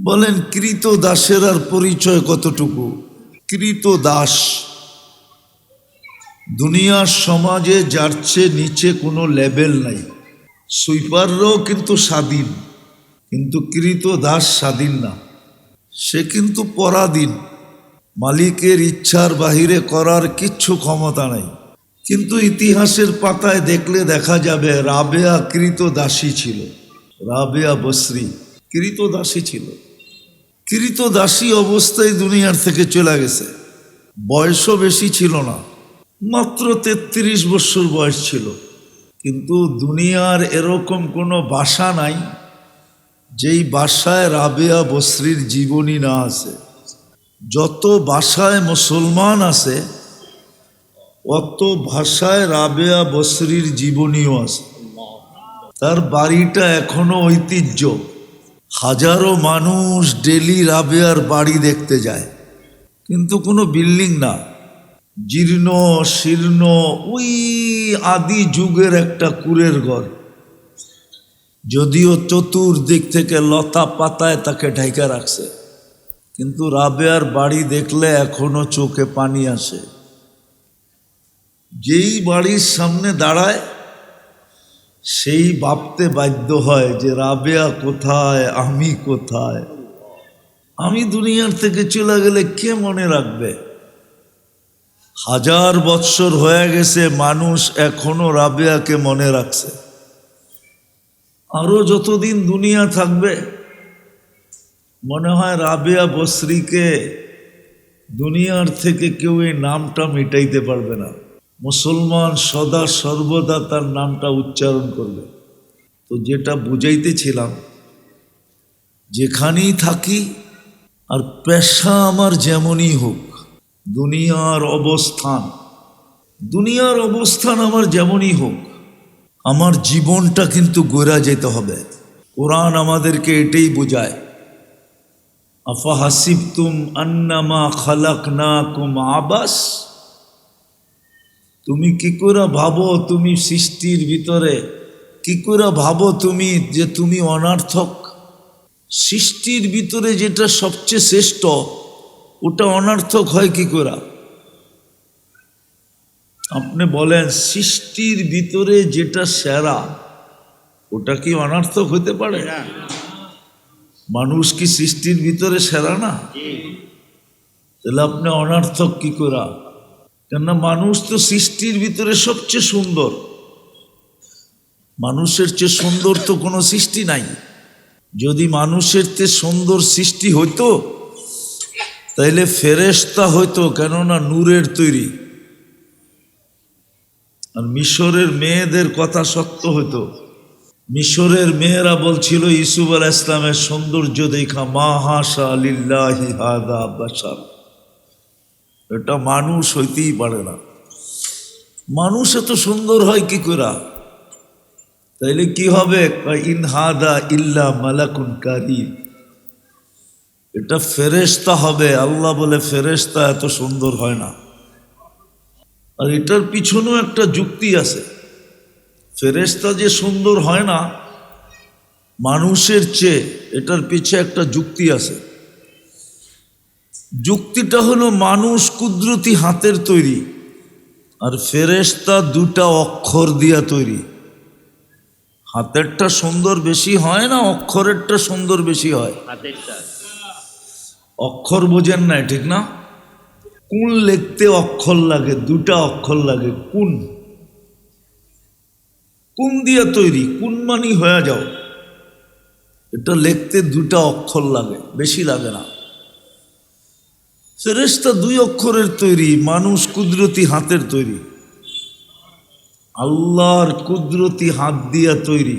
বলেন কৃত দাসের আর পরিচয় কতটুকু? কৃত দাস দুনিয়ার সমাজে যার চেয়ে নিচে কোনো লেভেল নাই। সুইপাররাও কিন্তু স্বাধীন, কিন্তু কৃত দাস স্বাধীন না, সে কিন্তু পরাধীন। মালিকের ইচ্ছার বাহিরে করার কিচ্ছু ক্ষমতা নাই। কিন্তু ইতিহাসের পাতায় দেখলে দেখা যাবে রাবেয়া কৃত দাসী ছিল। রাবেয়া বসরি কৃত দাসী ছিল। কৃত দাসী অবস্থায় দুনিয়ার থেকে চলে গেছে। বয়সও বেশি ছিল না, মাত্র 33 বছর বয়স ছিল। কিন্তু দুনিয়ার এরকম কোনো বাসা নাই যেই বাসায় রাবেয়া বসরির জীবনী না আছে। যত ভাষায় মুসলমান আছে অত ভাষায় রাবেয়া বসরির জীবনীও আছে। তার বাড়িটা এখনো ঐতিহ্য। হাজারো মানুষ ডেলি রাবেয়ার বাড়ি দেখতে যায়, কিন্তু কোনো বিল্ডিং না, জীর্ণ শীর্ণ ওই আদি যুগের একটা কুঁড়ের ঘর। যদিও চতুর্দিক থেকে লতা পাতায় তাকে ঢাইকা রাখছে, কিন্তু রাবেয়ার বাড়ি দেখলে এখনো চোখে পানি আসে। যেই বাড়ির সামনে দাঁড়ায় সেই ভাবতে বাধ্য হয় যে রাবেয়া কোথায়, আমি কোথায়। আমি দুনিয়ার থেকে চলে গেলে কে মনে রাখবে? 1000 বৎসর হয়ে গেছে, মানুষ এখনো রাবেয়াকে মনে রাখছে। আরো যতদিন দুনিয়া থাকবে মনে হয় রাবেয়া বসরিকে দুনিয়ার থেকে কেউ এই নামটা মিটাইতে পারবে না। মুসলমান সদা সর্বদা তার নামটা উচ্চারণ করবে। তো যেটা বুঝাইতেছিলাম, যেখানেই থাকি আর পেশা আমার যেমনই হোক, দুনিয়ার অবস্থান আমার যেমনই হোক, আমার জীবনটা কিন্তু গড়া যেতে হবে। কোরআন আমাদেরকে এটাই বোঝায়, আফা হাসিবতুম আন্নামা খালাকনাকুম আবাস। তুমি কি করে ভাবো, তুমি সৃষ্টির ভিতরে কি করে ভাবো তুমি যে তুমি অনার্থক? সৃষ্টির ভিতরে যেটা সবচেয়ে শ্রেষ্ঠ ওটা অনার্থক হয় কি করে? আপনি বলেন, সৃষ্টির ভিতরে যেটা সেরা ওটা কি অনার্থক হতে পারে? মানুষ কি সৃষ্টির ভিতরে সেরা না? তাহলে আপনি অনার্থক কি করে? কেননা মানুষ তো সৃষ্টির ভিতরে সবচেয়ে সুন্দর। মানুষের চেয়ে সুন্দর তো কোনো সৃষ্টি নাই। যদি মানুষের চেয়ে সুন্দর সৃষ্টি হইতো তাইলে ফেরেশতা হইতো, কেননা নূরের তৈরি। আর মিশরের মেয়েদের কথা সত্য হইতো। মিশরের মেয়েরা বলছিল ইউসুফ আলাইহিস সালামের সৌন্দর্য দেখা, মা হাশা লিল্লাহি হাদা বাশার, এটা মানুষ হইতেই পারে না। মানুষ এত সুন্দর হয় কি করে? তাইলে কি হবে? ইন হাদা ইল্লা মালাকুন কারীম, এটা ফেরেশতা হবে। আল্লাহ বলে ফেরেশতা এত সুন্দর হয় না। আর এটার পিছনেও একটা যুক্তি আছে। ফেরেশতা যে সুন্দর হয় না মানুষের চেয়ে, এটার পিছে একটা যুক্তি আছে। যুক্তিটা হলো মানুষ কুদরতি হাতের তৈরি, আর ফেরেশতা দুটা অক্ষর দিয়া তৈরি। হাতেরটা সুন্দর বেশি হয় না অক্ষরেরটা সুন্দর বেশি হয়? অক্ষর বোঝেন না, ঠিক না? কোন লিখতে অক্ষর লাগে, দুটা অক্ষর লাগে। কোন কোন দিয়া তৈরি, কোন মানি হয়ে যাও, এটা লিখতে দুটা অক্ষর লাগে, বেশি লাগে না। ফেরেশতা 2 অক্ষরের তৈরি, মানুষ কুদরতি হাতের তৈরি। আল্লাহর কুদরতি হাত দিয়া তৈরি।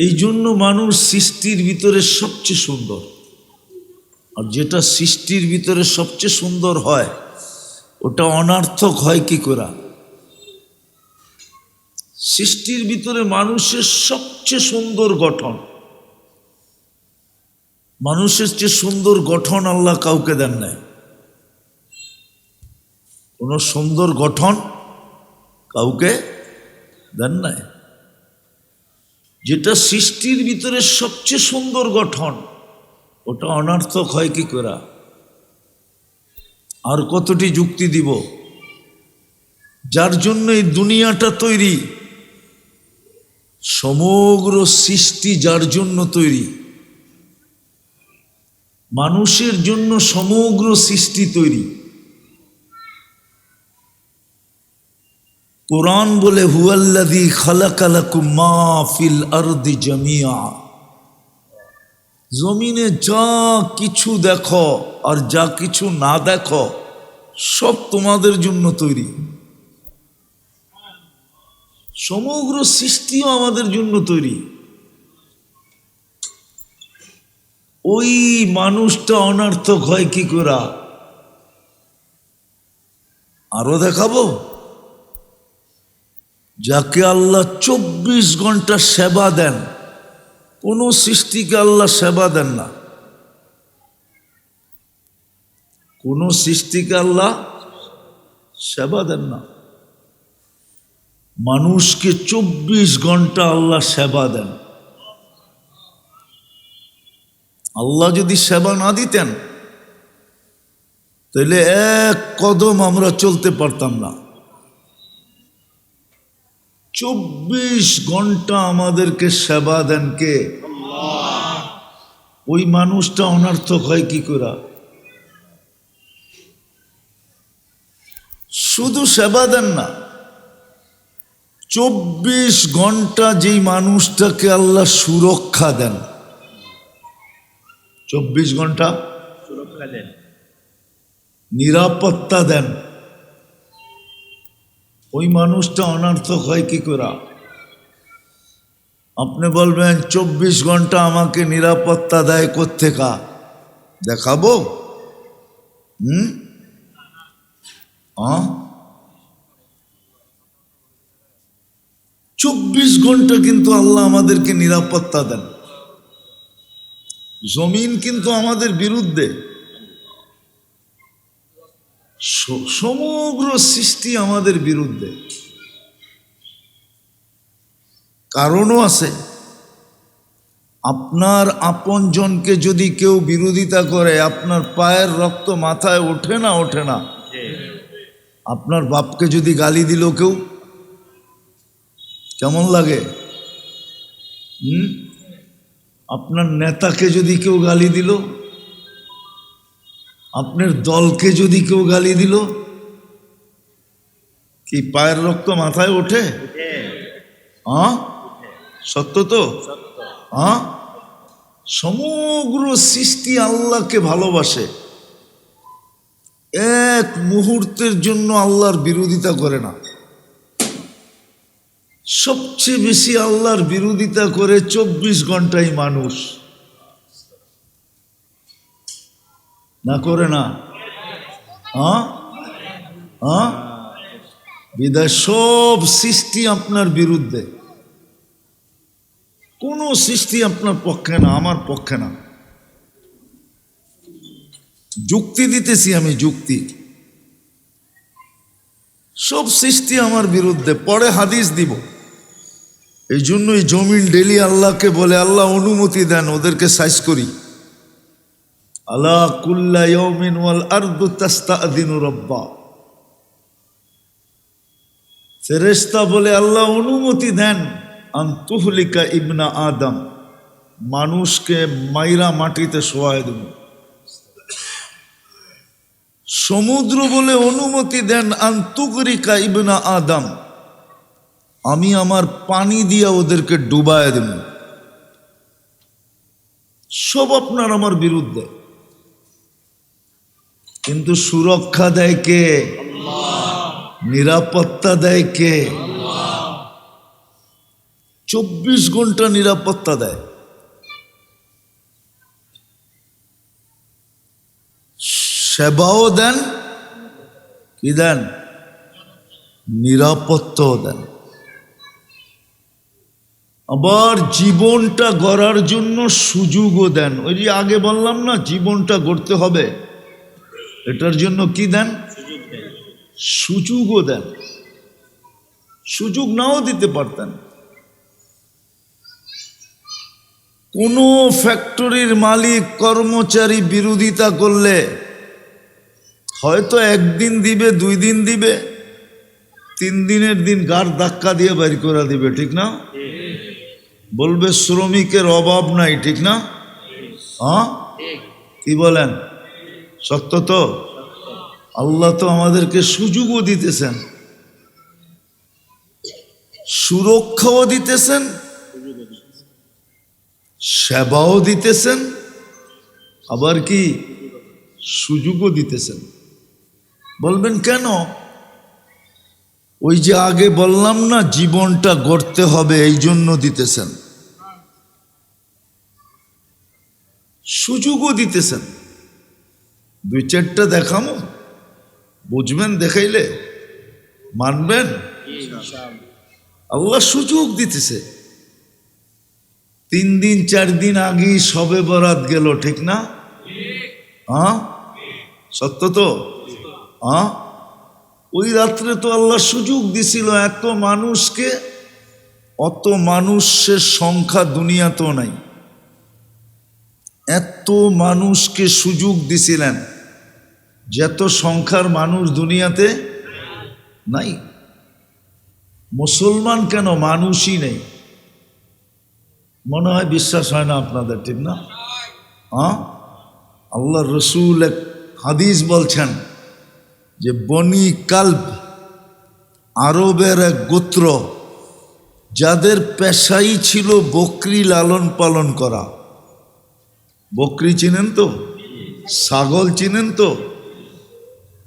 এই জন্য মানুষ সৃষ্টির ভিতরে সবচেয়ে সুন্দর। আর যেটা সৃষ্টির ভিতরে সবচেয়ে সুন্দর হয় ওটা অনার্থক হয় কি করে? সৃষ্টির ভিতরে মানুষের সবচেয়ে সুন্দর গঠন, মানুষের চেয়ে সুন্দর গঠন আল্লাহ কাউকে দেন নাই। কোন সুন্দর গঠন কাউকে দেন নাই। যেটা সৃষ্টির ভিতরে সবচেয়ে সুন্দর গঠন, ওটা অনর্থক হয় কি করে? আর কতটি যুক্তি দিব? যার জন্য এই দুনিয়াটা তৈরি, সমগ্র সৃষ্টি যার জন্য তৈরি, মানুষের জন্য সমগ্র সৃষ্টি তৈরি। কোরআন বলে হুয়াল্লাযী খালাকা লাকুম মা ফিল আরদি জামিআ, জমিনে যা কিছু দেখো আর যা কিছু না দেখো সব তোমাদের জন্য তৈরি। সমগ্র সৃষ্টিও আমাদের জন্য তৈরি। ওই মানুষটা অনর্থক হয় কি করে? আরো দেখাবো। যাকে আল্লাহ 24 ঘন্টা সেবা দেন, কোন সৃষ্টিকে আল্লাহ সেবা দেন না। কোন সৃষ্টিকে আল্লাহ সেবা দেন না। মানুষকে 24 ঘন্টা আল্লাহ সেবা দেন। আল্লাহ যদি সেবা না দিতেন তাহলে এক কদম আমরা চলতে পারতাম না। 24 ঘন্টা আমাদেরকে সেবা দেন কে? আল্লাহ। ওই মানুষটা অনর্থক হয় কি করে? শুধু সেবা দেন না, 24 ঘন্টা যেই মানুষটাকে আল্লাহ সুরক্ষা দেন, 24 ঘন্টা সুরক্ষা দেন, নিরাপত্তা দেন, ওই মানুষটা অনর্থক হয় কি করে? আপনি বলবেন 24 ঘন্টা আমাকে নিরাপত্তা দেয় কোত্থেকা? দেখাবো? 24 ঘন্টা কিন্তু আল্লাহ আমাদেরকে নিরাপত্তা দেন। জমিন কিন্তু আমাদের বিরুদ্ধে, সমগ্র সৃষ্টি আমাদের বিরুদ্ধে। কারণও আছে। আপনার আপনজনকে যদি কেউ বিরোধিতা করে, আপনার পায়ের রক্ত মাথায় ওঠে না? ওঠে না? আপনার বাপকে যদি গালি দিল কেউ, কেমন লাগে? আপনার নেতাকে যদি কেউ গালি দিল, আপনার দলকে যদি কেউ গালি দিল, কি পায়ের রক্ত মাথায় ওঠে? সত্য তো? সমগ্র সৃষ্টি আল্লাহকে ভালোবাসে, এক মুহূর্তের জন্য আল্লাহর বিরোধিতা করে না। সবচেয়ে বেশি আল্লাহর বিরোধিতা করে 24 ঘন্টাই মানুষ, না করে না? বিদায় সব সৃষ্টি আপনার বিরুদ্ধে। কোন সৃষ্টি আপনার পক্ষে না, আমার পক্ষে না। যুক্তি দিতেছি আমি, যুক্তি। সব সৃষ্টি আমার বিরুদ্ধে। পরে হাদিস দিব। এই জন্যই জমিন ডেলি আল্লাহকে বলে, আল্লাহ অনুমতি দেন ওদেরকে সাইজ করি। আলা কুল্লা ইয়াউমিন ওয়াল আরদু তাস্তাযিনু রাব্বা। ফেরেশতা বলে, আল্লাহ অনুমতি দেন আন তুহলিকা ইবনা আদম, মানুষকে মাইরা মাটিতে শোয়ায় দেব। সমুদ্র বলে অনুমতি দেন আন তুগরিকা ইবনা আদম, আমি আমার পানি দিয়া ওদেরকে ডুবায় দেব। সব আপনার আমার বিরুদ্ধে, কিন্তু সুরক্ষা দেয় কে? নিরাপত্তা দেয় কে? 24 ঘন্টা নিরাপত্তা দেয়। সেবাও দেন, কি দেন? নিরাপত্তাও দেন। আবার জীবনটা গড়ার জন্য সুযোগও দেন। ওই যে আগে বললাম না, জীবনটা গড়তে হবে, এটার জন্য কি দেন? সুযোগও দেন। সুযোগ নাও দিতে পারতেন। কোনো ফ্যাক্টরির মালিক কর্মচারী বিরোধিতা করলে হয়তো একদিন দিবে, 2 দিন দিবে, 3 দিনের দিন গাড় ধাক্কা দিয়ে বাইর করে দিবে, ঠিক না? বলবে শ্রমিকের অভাব নাই, ঠিক না? হ্যাঁ, কি বলেন? সত্য তো? আল্লাহ তো আমাদেরকে সুযোগও দিতেছেন, সুরক্ষাও দিতেছেন, সেবাও দিতেছেন, আবার কি সুযোগও দিতেছেন। বলবেন কেন? ওই যে আগে বললাম না, জীবনটা গড়তে হবে, এই জন্য দিতেছেন, সুযোগও দিতেছেন। 2-4টা দেখামো, বুঝবেন, দেখাইলে মানবেন। আল্লাহ সুযোগ দিতেছে। 3 দিন 4 দিন আগেই সবে বরাত গেল, ঠিক না? হ্যাঁ, সত্য তো? হ্যাঁ, ওই রাত্রে তো আল্লাহ সুযোগ দিছিল এত মানুষকে, অত মানুষের সংখ্যা দুনিয়াতেও নাই, এত মানুষকে সুযোগ দিছিলেন যত সংখ্যার মানুষ দুনিয়াতে নাই। মুসলমান কেন, মানুষই নেই। মনে হয় বিশ্বাস হয় না আপনাদের, ঠিক না? হ্যাঁ, আল্লাহ রসুল এক হাদিস বলছেন যে বনি কালব আরবের এক গোত্র, যাদের পেশাই ছিল বকরি লালন পালন করা। বকরি চিনেন তো? ছাগল চিনেন তো?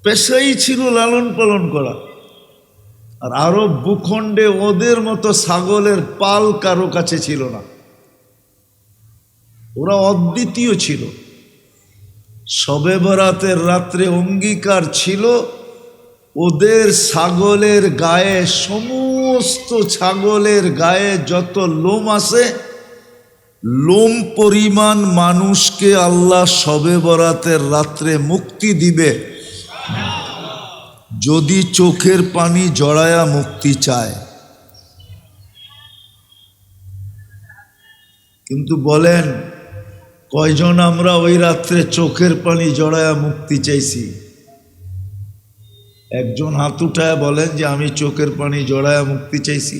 পেশাই ছিল লালন পালন করা। আর আরব ভূখণ্ডে ওদের মতো ছাগলের পাল কারো কাছে ছিল না, ওরা অদ্বিতীয় ছিল। শবে বরাতের রাত্রে অঙ্গীকার ছিল ওদের ছাগলের গায়ে, সমস্ত ছাগলের গায়ে যত লোম আছে, লোম পরিমাণ মানুষকে আল্লাহ শবে বরাতের রাত্রে মুক্তি দিবে, যদি চোখের পানি জড়ায়া মুক্তি চায়। কিন্তু বলেন কয়জন আমরা ওই রাত্রে চোখের পানি জড়ায়া মুক্তি চাইছি? একজন হাত উঠায় বলেন যে আমি চোখের পানি জড়ায়া মুক্তি চাইছি।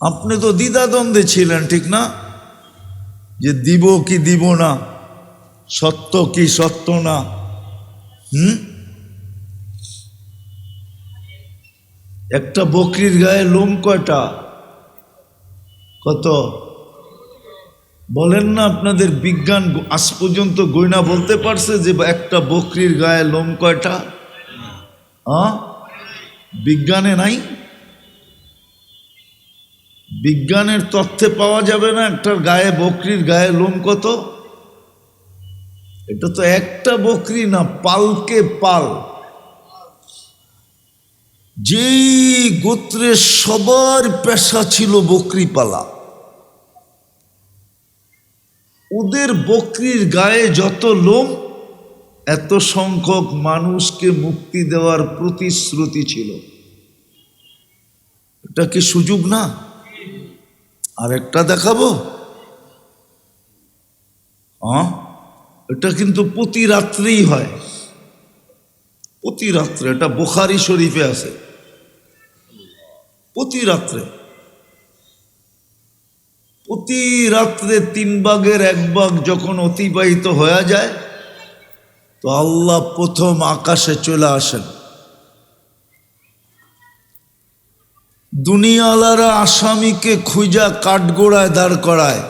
আপনি তো দ্বিধাদ্বন্দ্বে ছিলেন, ঠিক না? যে দিব কি দিব না, সত্য কি সত্য না। একটা বকরির গায়ে লোম কয়টা? কত? বলেন না, আপনাদের বিজ্ঞান আজ পর্যন্ত গয়না বলতে পারছে যে একটা বকরির গায়ে লোম কয়টা? হ্যাঁ, বিজ্ঞানে নাই, বিজ্ঞানের তথ্যে পাওয়া যাবে না একটার গায়ে, বকরির গায়ে লোম কত। এটা তো একটা বকরি না, পালকে পাল। যেই গোত্রের সবার পেশা ছিল বকরি পালা, ওদের বকরির গায়ে যত লোম, এত সংখ্যক মানুষকে মুক্তি দেওয়ার প্রতিশ্রুতি ছিল। এটা কি সুযোগ না? আর একটা দেখাবো। হ্যাঁ, এটা কিন্তু প্রতি রাত্রেই হয়, প্রতি রাত্রে। এটা বুখারী শরীফে আছে, প্রতি রাত্রে। প্রতি রাত্রে 3 ভাগের 1 ভাগ যখন অতিবাহিত হয়ে যায়, তো আল্লাহ প্রথম আকাশে চলে আসেন। দুনিয়াওয়ালারা আসামিকে খুঁজা কাঠগোড়ায় দাঁড় করায়,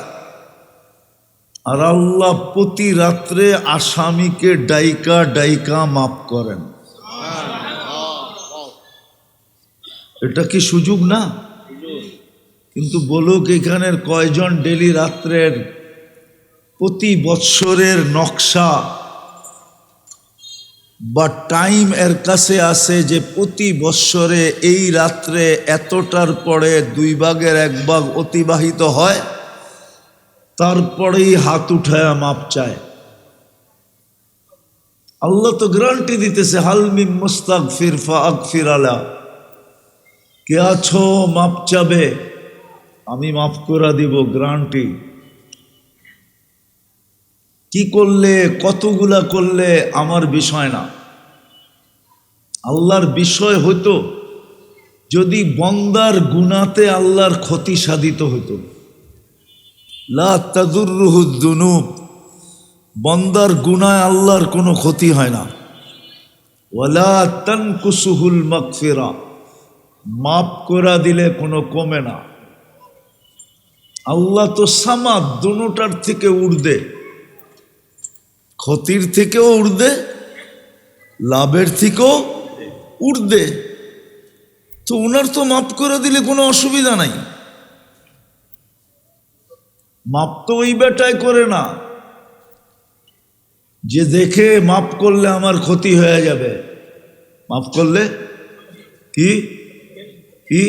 আর আল্লাহ প্রতি রাত্রে আসামিকে ডাইকা ডাইকা মাফ করেন। এটা কি সুযোগ না? কিন্তু বলুক, এখানের কয়জন ডেলি রাত্রের প্রতি বৎসরের নকশা বা টাইম এর কাছে আছে যে প্রতি বৎসরে এই রাত্রে এতটার পরে 2 ভাগের 1 ভাগ অতিবাহিত হয়, তারপরেই হাত উঠায়া মাপ চায়। আল্লাহ তো গ্যারান্টি দিতেছে, হাল মিন মুস্তাগফির ফাগফির আলা, কে আছো মাপ চাবে, আমি মাফ করে দিব, গ্যারান্টি। কি করলে, কতগুলা করলে আমার বিষয় না। আল্লাহর বিষয় হতো যদি বন্দার গুনাতে আল্লাহর ক্ষতি সাধিত হতো। লা তাদুররুহু যুনুব, বন্দার গুনায় আল্লাহর কোনো ক্ষতি হয় না। ওয়ালা তানকুসুহুল মাগফিরা, মাফ করে দিলে কোনো কমে না। আল্লাহ তো সামাদ, দুটার থেকে উর্ধে, ক্ষতির থেকেও উর্ধে, লাভের থেকেও উর্ধে। তো ওনার তো মাফ করে দিলে কোনো অসুবিধা নাই। মাপ তো ওই বেটায় করে না যে দেখে মাপ করলে আমার ক্ষতি হয়ে যাবে। মাফ করলে কি কি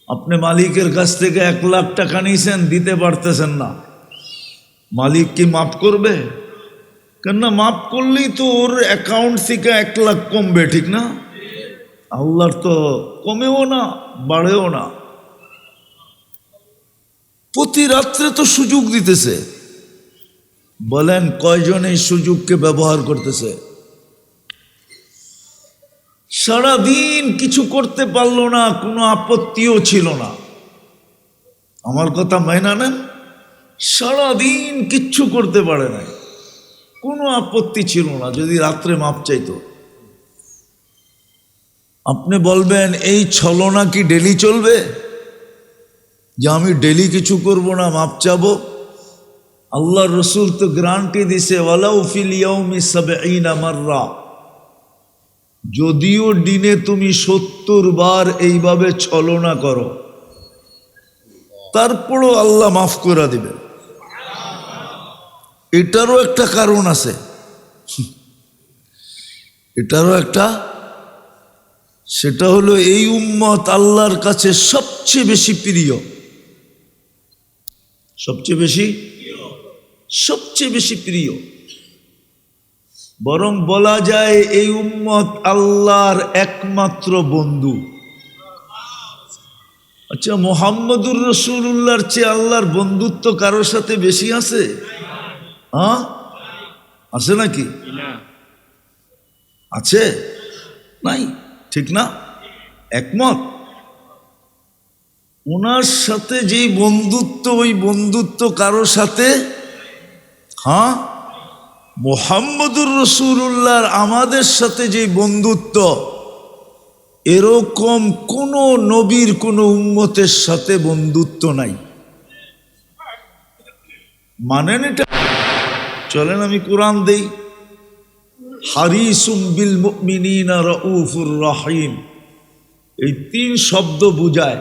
আপনি মালিকের কাছ থেকে 1 লাখ টাকা নিয়েছেন, দিতে পারতেছেন না, মালিক কি মাফ করবে? কেননা মাফ করলেই তো ওর অ্যাকাউন্ট থেকে 1 লাখ কমবে, ঠিক না? আল্লাহর তো কমেও না বাড়েও না, প্রতি রাত্রে তো সুযোগ দিতেছে। বলেন কয়জন এই সুযোগকে ব্যবহার করতেছে? সারাদিন কিছু করতে পারলো না, কোনো আপত্তিও ছিল না। আমার কথা মাইনা নেন, সারাদিন কিচ্ছু করতে পারে না, কোনো আপত্তি ছিল না যদি রাত্রে মাপ চাইতো। আপনি বলবেন এই ছলনা কি ডেলি চলবে, যে আমি ডেলি কিছু করব না, মাপ চাবো? আল্লাহর রসুল তো গ্যারান্টি দিছে, ওয়ালাউ ফিল ইয়াউমি ৭০ মাররা, যদিও দিনে তুমি ৭০ বার এইভাবে ছলনা করো, তারপরও আল্লাহ মাফ করে দিবে। এটারও একটা কারণ আছে, এটারও একটা, সেটা হলো এই উম্মত আল্লাহর কাছে সবচেয়ে বেশি প্রিয়। সবচেয়ে বেশি প্রিয়, বরং বলা যায় এই উম্মত আল্লাহর একমাত্র বন্ধু। আচ্ছা, মুহাম্মদুর রাসূলুল্লাহর চেয়ে আল্লাহর বন্ধুত্ব কারোর সাথে বেশি আছে? হ্যাঁ, আছে নাকি? আছে? নাই, ঠিক না? একমত? ওনার সাথে যেই বন্ধুত্ব, ওই বন্ধুত্ব কারোর সাথে, হ্যাঁ, মুহাম্মদুর রাসূলুল্লাহর আমাদের সাথে যে বন্ধুত্ব, এরকম কোন নবীর কোন উম্মতের সাথে বন্ধুত্ব নাই। মানেন এটা? চলেন আমি কোরআন দেই। হারিসুম বিল মুমিনিনা রাউফুর রহিম, এই 3 শব্দ বুঝায়।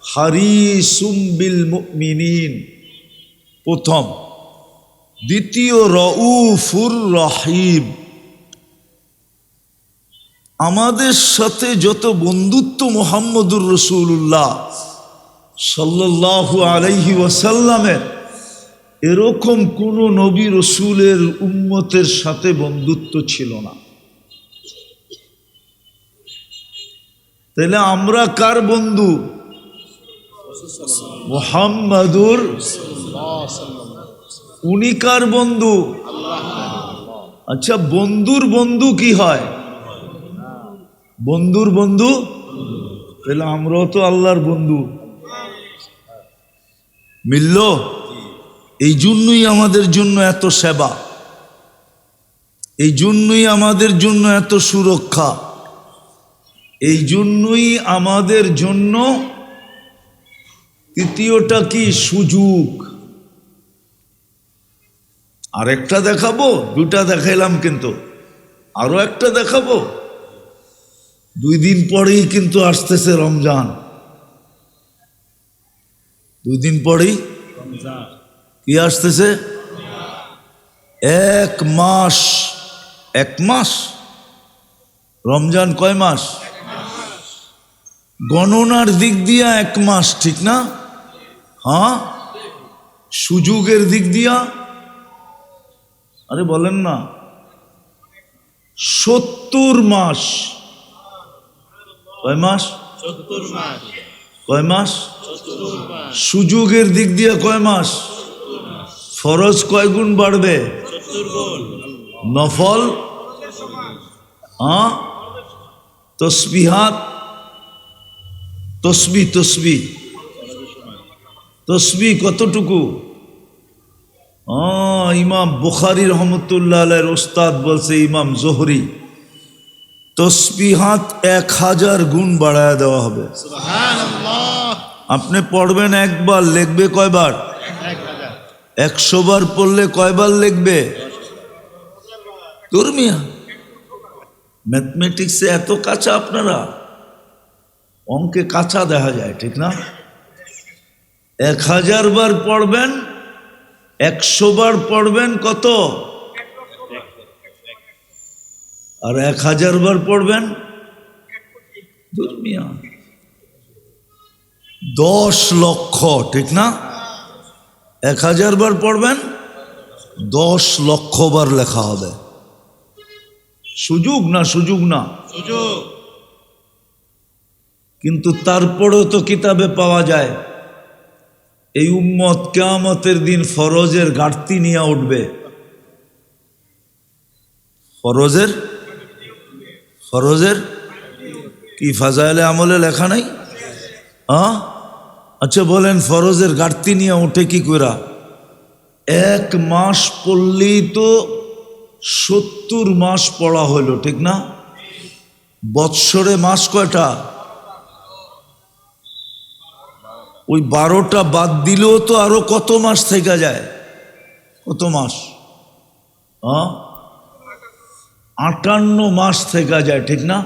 হারিসুম বিল মুমিনিন প্রথম, দ্বিতীয় রাউফুর রহিম। আমাদের সাথে যত বন্ধুত্ব মুহাম্মদুর রাসূলুল্লাহ সাল্লাল্লাহু আলাইহি ওয়াসাল্লামের, এরকম কোন নবী রসুলের উম্মতের সাথে বন্ধুত্ব ছিল না। তাহলে আমরা কার বন্ধু? মুহাম্মাদুর। উনি কার বন্ধু? আচ্ছা, বন্ধুর বন্ধু কি হয়? বন্ধুর বন্ধু। তাহলে আমরাও তো আল্লাহর বন্ধু। মিলল? এই জন্যই আমাদের জন্য এত সেবা, এই জন্যই আমাদের জন্য এত সুরক্ষা, এই জন্যই আমাদের জন্য তৃতীয়টা কি? সুযোগ। আরেকটা দেখাবো, 2টা দেখাইলাম, কিন্তু আরো একটা দেখাবো। 2 দিন পরেই কিন্তু আসতেছে রমজান। 2 দিন পরেই কি আসতেছে? 1 মাস। 1 মাস। রমজান কয় মাস? গণনার দিক দিয়া 1 মাস, ঠিক না? হ্যাঁ, সুযোগের দিক দিয়া, আরে বলেন না, 70 মাস। কয় মাস? 70 মাস। কয় মাস? সুযোগের দিক দিয়ে কয় মাস? ফরজ কয় গুণ বাড়বে? নফল তসবিহাত তসবি কতটুকু? ইমাম বুখারী রহমতুল্লাহ আলাইহির উস্তাদ বলছে, ইমাম জোহরি, তসবিহাত 1000 গুণ বাড়ায় দেওয়া হবে। আপনি পড়বেন একবার, লিখবে কয়বার? 100 বার পড়লে কয়বার লিখবে? দুর্মিয়া ম্যাথমেটিক্সে এত কাঁচা, আপনারা অঙ্কে কাঁচা দেখা যায়, ঠিক না? 1000 বার পড়বেন, 100 বার পড়বেন কত? আর 1000 বার পড়বেন দুর্মিয়া 10 লক্ষ, ঠিক না? 1000 বার পড়বেন, 10 লক্ষ বার লেখা হবে। সুযোগ না? সুযোগ না? কিন্তু তারপরেও তো কিতাবে পাওয়া যায় এই উম্মত কিয়ামতের দিন ফরজের ঘাটতি নিয়ে উঠবে। ফরজের কি ফাজাইলে আমলে লেখা নাই? আচ্ছা বলেন, ফরজের ঘাটতি নিয়ে ওঠে কি কইরা? 1 মাস পড়লেই তো 70 মাস পড়া হইল, ঠিক না? বৎসরে মাস কয়টা? ওই 12টা বাদ দিলেও তো আরো কত মাস থেকে যায়? কত মাস? 58 মাস থেকে যায়, ঠিক না?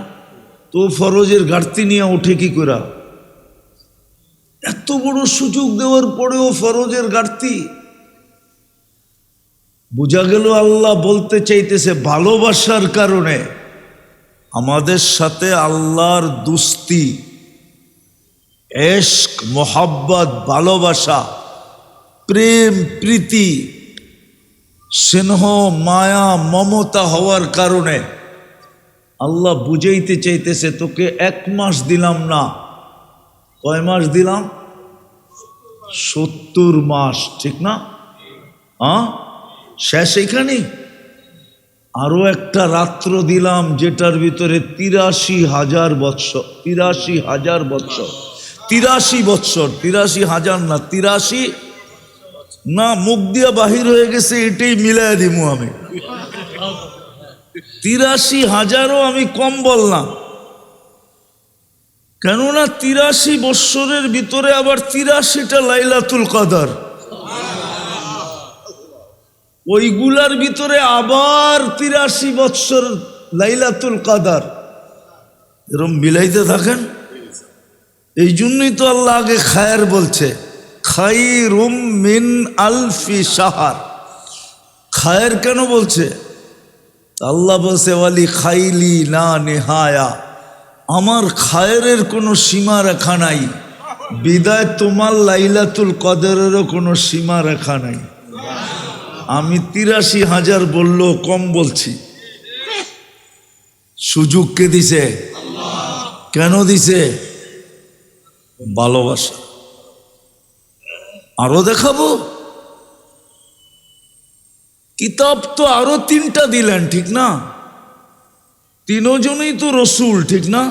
তো ফরজের ঘাটতি নিয়ে ওঠে কি কইরা? এত বড় সুযোগ দেওয়ার পরেও ফরজের ঘাটতি। বোঝা গেল আল্লাহ বলতে চাইতেছে ভালোবাসার কারণে আমাদের সাথে আল্লাহর দুস্তি, এশক, মোহাব্বত, ভালোবাসা, প্রেম, প্রীতি, স্নেহ, মায়া, মমতা হওয়ার কারণে আল্লাহ বুঝাইতে চাইতেছে তোকে 1 মাস দিলাম না, কয় মাস দিলাম? 70 মাস, ঠিক না? শেষ এখানে আরো একটা রাত্র দিলাম যেটার ভিতরে 83,000 বৎসর, 83,000 বৎসর, 83 বৎসর, 83,000 না, 83 না, মুখ দিয়া বাহির হয়ে গেছে, এটাই মিলাই দিব আমি। 83,000ও আমি কম বললাম, কেননা 83 বৎসরের ভিতরে আবার 83টা লাইলাতুল কদর, ওইগুলার ভিতরে আবার 83 বৎসর লাইলাতুল কদর, এরকম মিলাইতে থাকেন। এই জন্যই তো আল্লাহ আগে খায়ের বলছে, খায়রুম মিন আলফি শাহর। খায়ের কেন বলছে? আল্লাহ বলছে ওয়ালি খাইলি না নেহায়া, আমার খায়ের কোনো সীমা রেখা নাই, বিদায় তোমার লাইলাতুল কদরেরও কোনো সীমা রেখা নাই। আমি 83,000 বললেও কম বলছি। সুযোগ কে দিছে? কেন দিছে? ভালোবাসা। আরো দেখাবো, কিতাব তো আরো 3টা দিলেন, ঠিক না? 3 জনই তো রসুল, ঠিক না?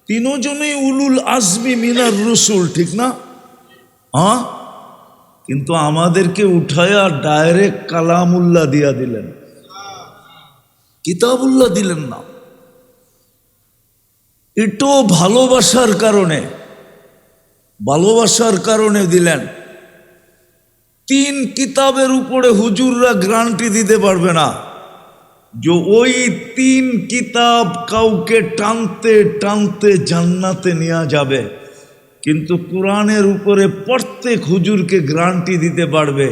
3 জনই উলুল আজমি মিনার রসুল, ঠিক না? কিন্তু আমাদেরকে উঠায়া ডাইরেক্ট কালামুল্লাহ দিয়া দিলেন, কিতাবুল্লাহ দিলেন না। এটাও ভালোবাসার কারণে দিলেন। 3 কিতাবের উপরে হুজুররা গ্যারান্টি দিতে পারবে না যে ওই 3 কিতাব কাউকে টানতে টানতে জান্নাতে নেওয়া যাবে, কিন্তু কোরআনের উপরে প্রত্যেক হুজুরকে গ্যারান্টি দিতে পারবে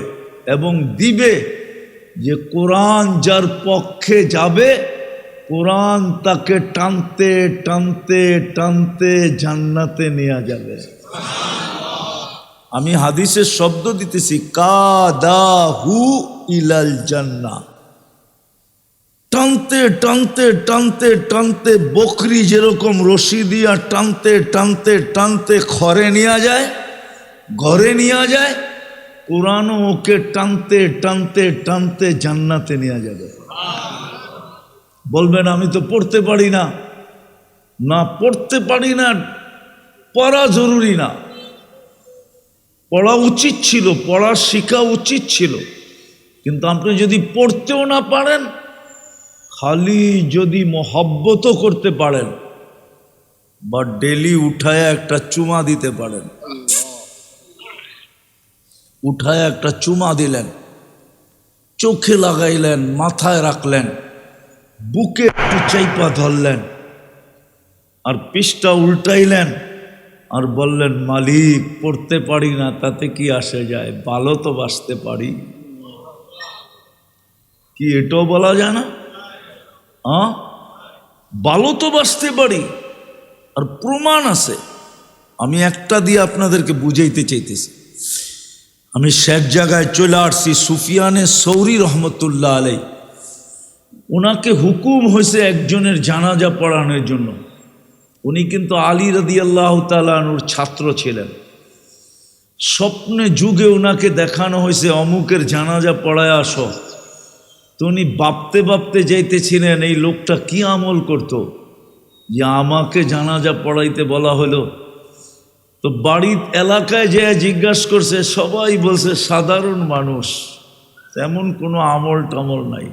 এবং দিবে যে কোরআন যার পক্ষে যাবে, কোরআন তাকে টানতে টানতে টানতে জান্নাতে নেওয়া যাবে। আমি হাদিসের শব্দ দিতেছি, কাদাহু ইলাল জান্নাহ, টানতে টানতে টানতে টানতে বকরি যেরকম রশি দিয়া টানতে টানতে টানতে ঘরে নিয়ে যায়, কোরআনও ওকে টানতে টানতে টানতে জান্নাতে নিয়ে যাবে। বলবেন আমি তো পড়তে পারি না, না পড়তে পারি না, পড়া জরুরি না, পড়া উচিত ছিল, পড়া শেখা উচিত ছিল, কিন্তু আপনি যদি পড়তেও না পারেন, খালি যদি মহব্বতও করতে পারেন বা ডেলি উঠায় একটা চুমা দিতে পারেন, উঠায় একটা চুমা দিলেন, চোখে লাগাইলেন, মাথায় রাখলেন, বুকে একটু চাইপা ধরলেন, আর পৃষ্ঠা উল্টাইলেন, আর বললেন মালিক পড়তে পারি না, তাতে কি আসে যায়, ভালো তো বাঁচতে পারি। কি এটাও বলা যায় না? ভালো তো বাঁচতে পারি, আর প্রমাণ আছে। আমি একটা দিয়ে আপনাদেরকে বুঝাইতে চাইতেছি। আমি শেখ জায়গায় চলে আসছি, সুফিয়ানে সৌরি রহমতুল্লাহ আলাই, ওনাকে হুকুম হয়েছে একজনের জানাজা পড়ানোর জন্য। উনি কিন্তু আলী রাদিয়াল্লাহু তাআলা আনহুর ছাত্র ছিলেন। স্বপ্নে যুগে ওনাকে দেখানো হয়েছে অমুকের জানাজা পড়ায় আসো। তো উনি ভাবতে ভাবতে যাইতেছিলেন এই লোকটা কি আমল করত যে আমাকে জানাজা পড়াইতে বলা হলো। তো বাড়ির এলাকায় যে জিজ্ঞাসা করছে, সবাই বলছে সাধারণ মানুষ, তেমন কোনো আমল টামল নাই,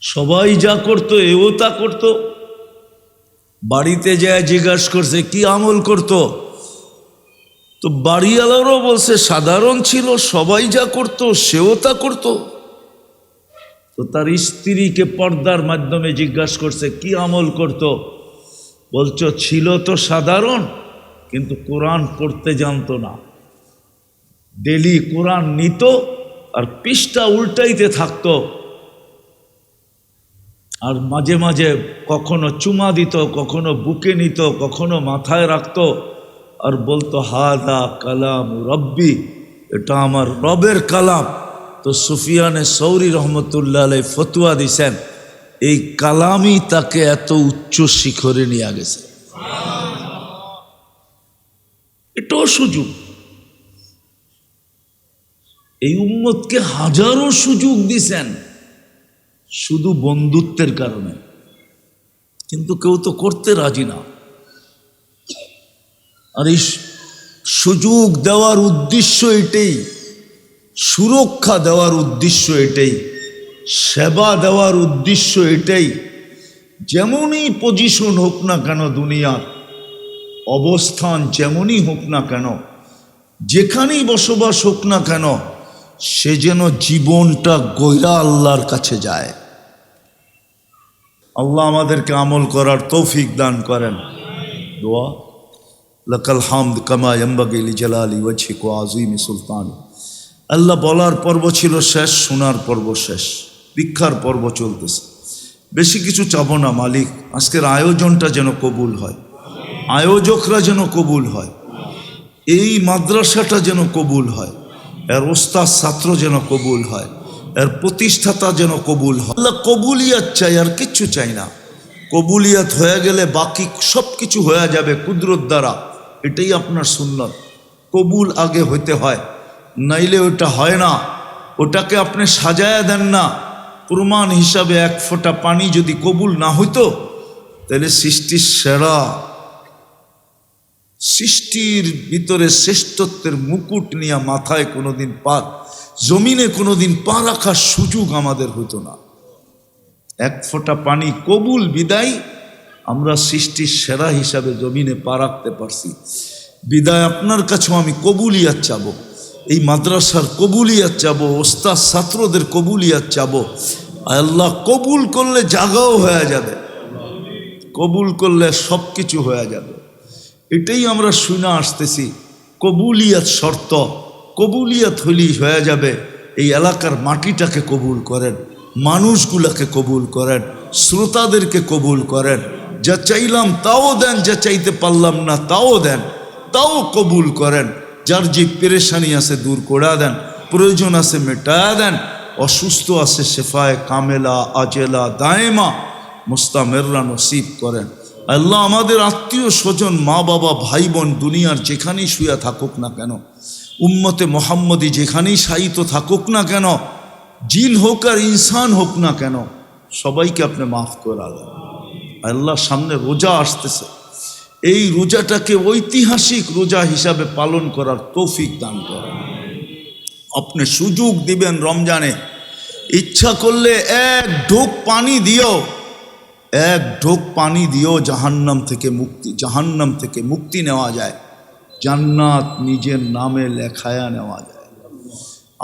সবাই যা করত এও তা করত। বাড়িতে যে জিজ্ঞাসা করছে কি আমল করত, তো বাড়িওয়ালারও বলছে সাধারণ ছিল, সবাই যা করত সেও তা করত। তো তার স্ত্রীকে পর্দার মাধ্যমে জিজ্ঞাসা করছে কি আমল করত, বলছো ছিল তো সাধারণ, কিন্তু কোরআন পড়তে জানতো না, ডেলি কোরআন নিত আর পৃষ্ঠা উল্টাইতে থাকতো, আর মাঝে মাঝে কখনো চুমা দিত, কখনো বুকে নিত, কখনো মাথায় রাখতো, আর বলতো হাদা কালাম রব্বি, এটা আমার রবের কালাম। তো সুফিয়ানে সৌরি রহমতুল্লাহ আলাই ফতুয়া দিছেন, এই কালামই তাকে এত উচ্চ শিখরে নিয়ে গেছে। এটাও সুযোগ, এই উম্মতকে হাজারো সুযোগ দিছেন শুধু বন্ধুত্বের কারণে, কিন্তু কেউ তো করতে রাজি না। আর এই সুযোগ দেওয়ার উদ্দেশ্য এটাই, সুরক্ষা দেওয়ার উদ্দেশ্য এটাই, সেবা দেওয়ার উদ্দেশ্য এটাই। যেমনই পজিশন হোক না কেন, দুনিয়ার অবস্থান যেমনই হোক না কেন, যেখানেই বসবাস হোক না কেন, সে যেন জীবনটা গইরা আল্লাহর কাছে যায়। আল্লাহ আমাদেরকে আমল করার তৌফিক দান করেন। দোয়া লাকাল হামদ কামা ইয়ানবাগি লিজালালি ওয়াজহিক ওয়া আযীমি সুলতান। আল্লাহ বলার পর্ব ছিল শেষ, শোনার পর্ব শেষ, দীক্ষার পর্ব চলতেছে। বেশি কিছু চাবো না মালিক, আজকের আয়োজনটা যেন কবুল হয়, আয়োজকরা যেন কবুল হয়, এই মাদ্রাসাটা যেন কবুল হয়, এর ওস্তাদ ছাত্র যেন কবুল হয়, এর প্রতিষ্ঠাতা যেন কবুল হয়। আল্লাহ কবুলিয়াত চাই, আর কিচ্ছু চাই না। কবুলিয়াত হয়ে গেলে বাকি সব কিছু হয়ে যাবে কুদরত দ্বারা। এটাই আপনার সুন্নত, কবুল আগে হইতে হয়, নাইলে ওটা হয় না। ওটাকে আপনি সাজায়া দেন না। প্রমাণ হিসাবে এক ফোঁটা পানি যদি কবুল না হইতো, তাহলে সৃষ্টির সেরা, সৃষ্টির ভিতরে শ্রেষ্ঠত্বের মুকুট নিয়ে মাথায় কোনোদিন জমিনে কোনোদিন পা রাখার সুযোগ আমাদের হইতো না। এক ফোঁটা পানি কবুল বিদায় আমরা সৃষ্টির সেরা হিসাবে জমিনে পা রাখতে পারছি। বিদায় আপনার কাছেও আমি কবুলিয়াত চাবো, এই মাদ্রাসার কবুলিয়াত চাবো, ওস্তাদ ছাত্রদের কবুলিয়াত চাবো। আল্লাহ কবুল করলে জাগাও হয়ে যাবে, কবুল করলে সব কিছু হয়ে যাবে। এটাই আমরা শুনে আসতেছি। কবুলিয়াত শর্ত, কবুলিয়াত হইলেই হয়ে যাবে। এই এলাকার মাটিটাকে কবুল করেন, মানুষগুলাকে কবুল করেন, শ্রোতাদেরকে কবুল করেন। যা চাইলাম তাও দেন, যা চাইতে পারলাম না তাও দেন, তাও কবুল করেন। যার যে পেরেশানি আছে দূর করে দেন, প্রয়োজন আছে মেটা দেন। অসুস্থ আছে শেফায়ে কামেলা আজেলা দায়েমা মুস্তামেররা নসিব করেন। আল্লাহ আমাদের আত্মীয় স্বজন মা বাবা ভাই বোন দুনিয়ার যেখানেই শুয়ে থাকুক না কেন, উম্মতে মোহাম্মদী যেখানেই শায়িত থাকুক না কেন, জিন হোক আর ইনসান হোক না কেন, সবাইকে আপনি মাফ করে দেন। আল্লাহ সামনে রোজা আসতেছে, এই রোজাটাকে ঐতিহাসিক রোজা হিসাবে পালন করার তৌফিক দান করেন। আপনি সুযোগ দিবেন রমজানে, ইচ্ছা করলে এক ঢোক পানি দিও জাহান্নাম থেকে মুক্তি নেওয়া যায়, জান্নাত নিজের নামে লেখায়া নেওয়া যায়।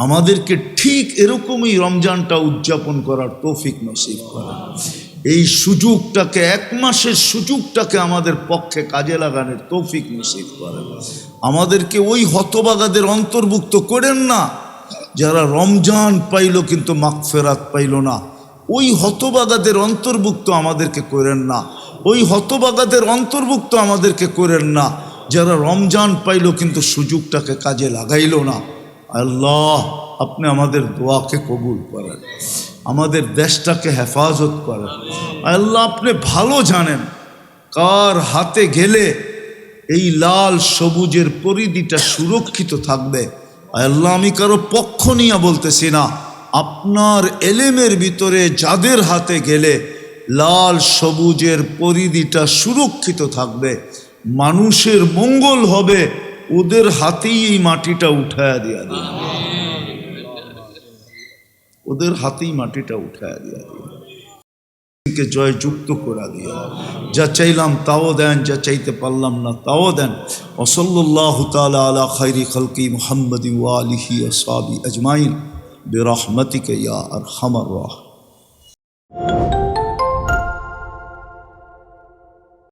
আমাদেরকে ঠিক এরকমই রমজানটা উদযাপন করার তৌফিক নসিব করেন। এই সুযোগটাকে, 1 মাসের সুযোগটাকে আমাদের পক্ষে কাজে লাগানোর তৌফিক নসিব করেন। আমাদেরকে ওই হতভাগাদের অন্তর্ভুক্ত করেন না যারা রমজান পাইল কিন্তু মাগফিরাত পাইল না। ওই হতভাগাদের অন্তর্ভুক্ত আমাদেরকে করেন না। ওই হতভাগাদের অন্তর্ভুক্ত আমাদেরকে করেন না যারা রমজান পাইল কিন্তু সুযোগটাকে কাজে লাগাইল না। আল্লাহ আপনি আমাদের দোয়াকে কবুল করেন, আমাদের দেশটাকে হেফাজত করেন। আল্লাহ আপনি ভালো জানেন কার হাতে গেলে এই লাল সবুজের পরিধিটা সুরক্ষিত থাকবে। আল্লাহ আমি কারো পক্ষ নিয়ে বলতেছি না, আপনার এলেমের ভিতরে যাদের হাতে গেলে লাল সবুজের পরিধিটা সুরক্ষিত থাকবে, মানুষের মঙ্গল হবে, ওদের হাতেই এই মাটিটা উঠায়া দিয়া দিন, ওদের হাতেই মাটিটা উঠায়া দিয়া দিন, কে জয় যুক্ত করে দিয়া। যা চাইলাম তাও দেন, যা চাইতে পারলাম না তাও দেন। ওয়া সাল্লাল্লাহু তাআলা আলা খায়রি খালকি মুহাম্মাদিন ওয়া আলিহি ওয়া সাহবিহি আজমাইন বিরহমাতিকা ইয়া আরহামার রাহিমিন।